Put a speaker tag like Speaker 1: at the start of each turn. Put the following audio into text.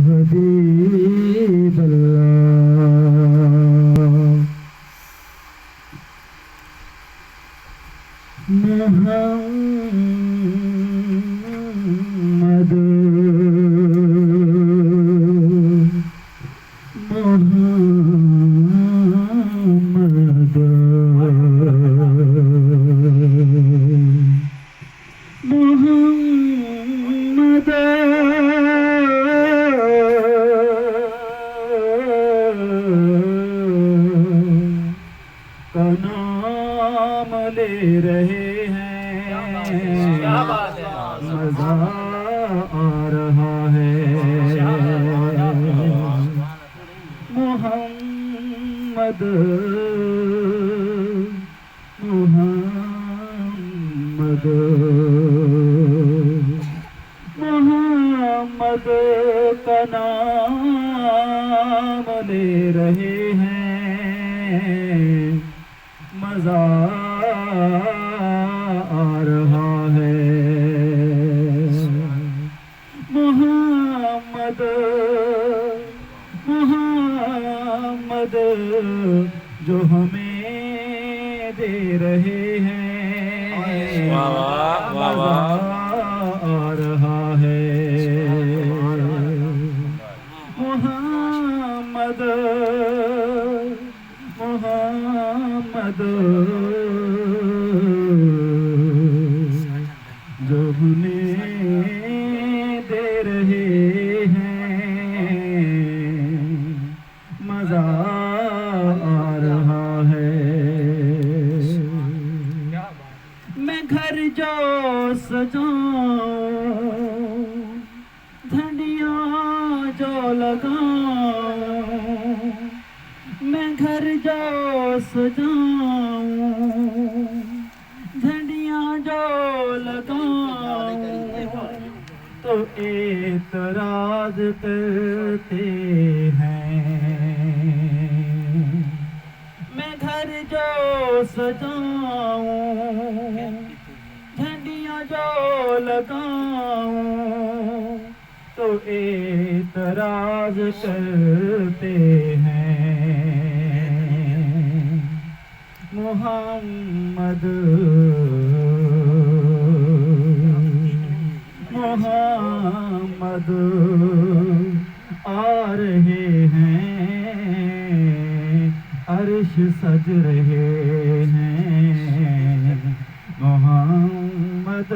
Speaker 1: حبیب اللہ محمد محمد محمد کا نام لے رہے ہیں، مزہ آ رہا ہے۔ محمد محمد محمد کا نام لے رہے ہیں، مزہ آ رہا ہے۔ محمد محمد جو ہمیں دے رہے ہیں، مزہ آ رہا ہے۔ محمد محمد جو ہمیں دے رہے ہیں، مزہ آ رہا ہے۔ میں گھر جو سجاؤں، دھنڈیاں جو لگاؤں، میں گھر جو سجاؤں، دھنڈیاں جو لگاؤں، تو اعتراض کرتے ہیں۔ میں گھر جو سجاؤں، جھنڈیاں جو لگاؤں، تو اعتراض کرتے ہیں۔ محمد محمد آ رہے ہیں، عرش سج رہے ہیں۔ محمد